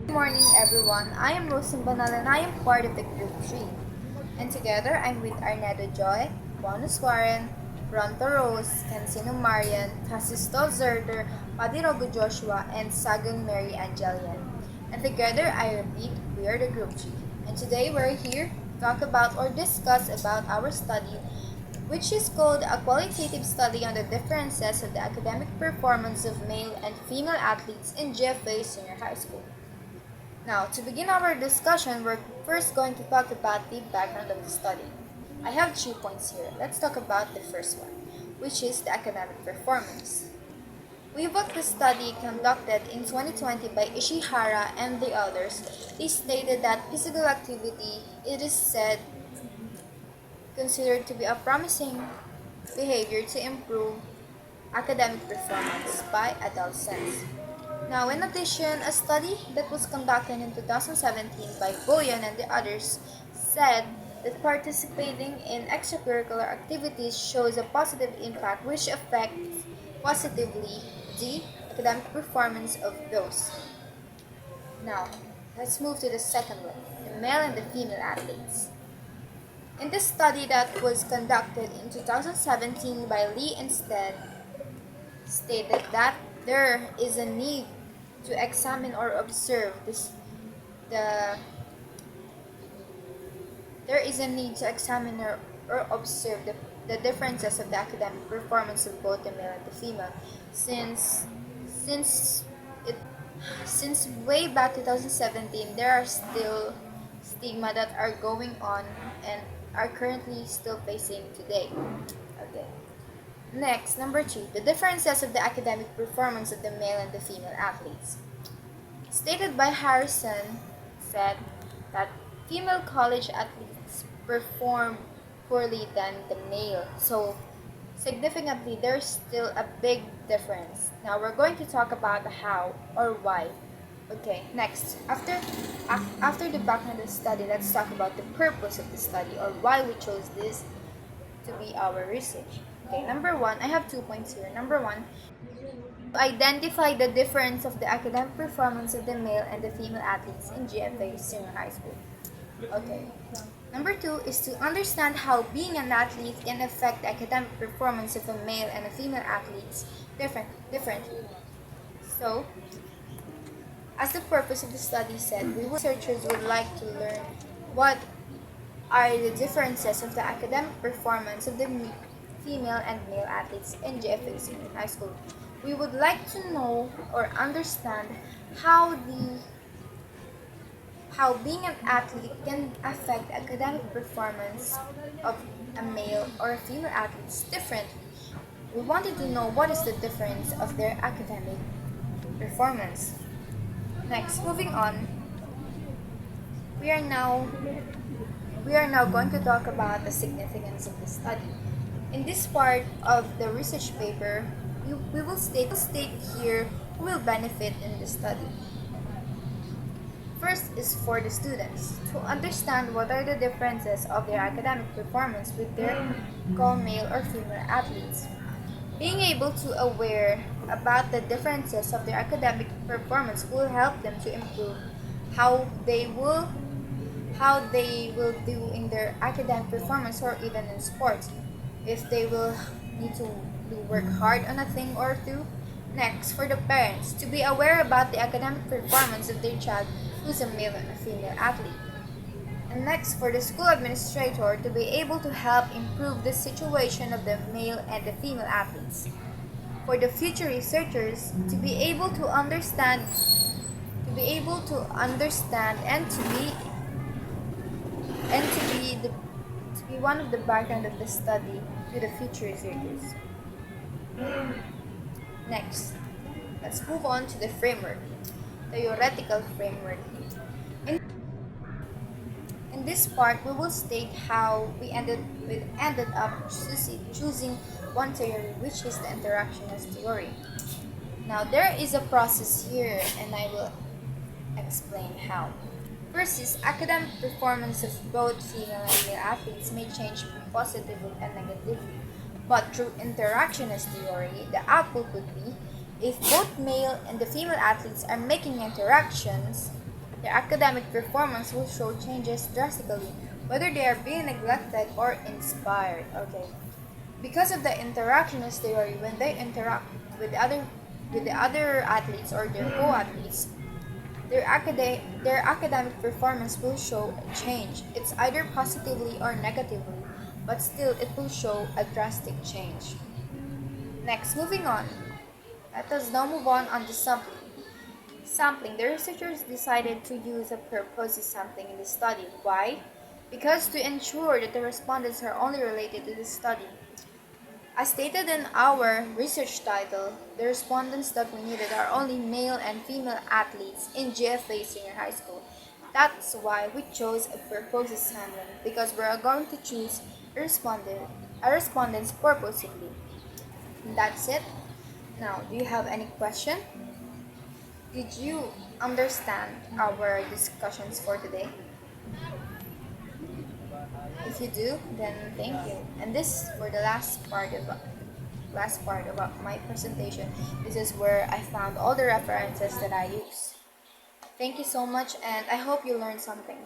Good morning, everyone. I am Rosin Banal and I am part of the Group 3. And together I'm with Arnedo Joy, Bonus Warren, Ronto Rose, Cancino Marian, Casistol Zerter, Padirogo Joshua, and Sagang Mary Angelian. And together, I repeat, we are the Group 3. And today we're here to talk about or discuss about our study, which is called a qualitative study on the differences of the academic performance of male and female athletes in GFA Senior High School. Now, to begin our discussion, we're first going to talk about the background of the study. I have 2 points here. Let's talk about the first one, which is the academic performance. We booked the study conducted in 2020 by Ishihara and the others. They stated that physical activity, it is said, considered to be a promising behavior to improve academic performance by adolescents. Now, in addition, a study that was conducted in 2017 by Boyan and the others said that participating in extracurricular activities shows a positive impact which affects positively the academic performance of those. Now, let's move to the second one, the male and the female athletes. In this study that was conducted in 2017 by Lee and Stead, stated that there is a need to examine or observe the there is a need to examine or observe the differences of the academic performance of both the male and the female since it since way back 2017 there are still stigma that are going on and are currently still facing today. Okay. Next, number 2, the differences of the academic performance of the male and the female athletes. Stated by Harrison said that female college athletes perform poorly than the male. So, significantly, there's still a big difference. Now, we're going to talk about how or why. Okay, next, after the background of the study, let's talk about the purpose of the study or why we chose this to be our research. Okay, number 1, I have 2 points here. Number 1, to identify the difference of the academic performance of the male and the female athletes in GFA Senior High School. Okay. Number 2 is to understand how being an athlete can affect the academic performance of a male and a female athletes differently. So, as the purpose of the study said, researchers would like to learn what are the differences of the academic performance of the female and male athletes in GFA Senior High School. We would like to know or understand how being an athlete can affect academic performance of a male or a female athletes differently. We wanted to know what is the difference of their academic performance. Next, moving on, we are now going to talk about the significance of the study. In this part of the research paper, we will state here who will benefit in the study. First is for the students to understand what are the differences of their academic performance with their male or female athletes. Being able to aware about the differences of their academic performance will help them to improve how they will do in their academic performance or even in sports. If they will need to work hard on a thing or two. Next, for the parents to be aware about the academic performance of their child who's a male and a female athlete. And next, for the school administrator to be able to help improve the situation of the male and the female athletes. For the future researchers to be able to understand and to be one of the background of the study to the future researchers. Next, let's move on to the framework, the theoretical framework. In this part, we will state how we ended up choosing one theory, which is the interactionist theory. Now, there is a process here, and I will explain how. First is academic performance of both female and male athletes may change positively and negatively. But through interactionist theory, the output would be if both male and the female athletes are making interactions, Their academic performance will show changes drastically, whether they are being neglected or inspired. Okay. Because of the interactionist theory, when they interact with the other athletes or their co-athletes, their academic performance will show a change. It's either positively or negatively, but still it will show a drastic change. Next, moving on. Let us now move on to sampling. Sampling. The researchers decided to use a purposive sampling in the study. Why? Because to ensure that the respondents are only related to the study. As stated in our research title, the respondents that we needed are only male and female athletes in GFA Senior High School. That's why we chose a purposive sampling, because we are going to choose a respondents purposefully. And that's it. Now, do you have any question? Did you understand our discussions for today? If you do, then thank you. And this for the last part about my presentation. This is where I found all the references that I use. Thank you so much, and I hope you learned something.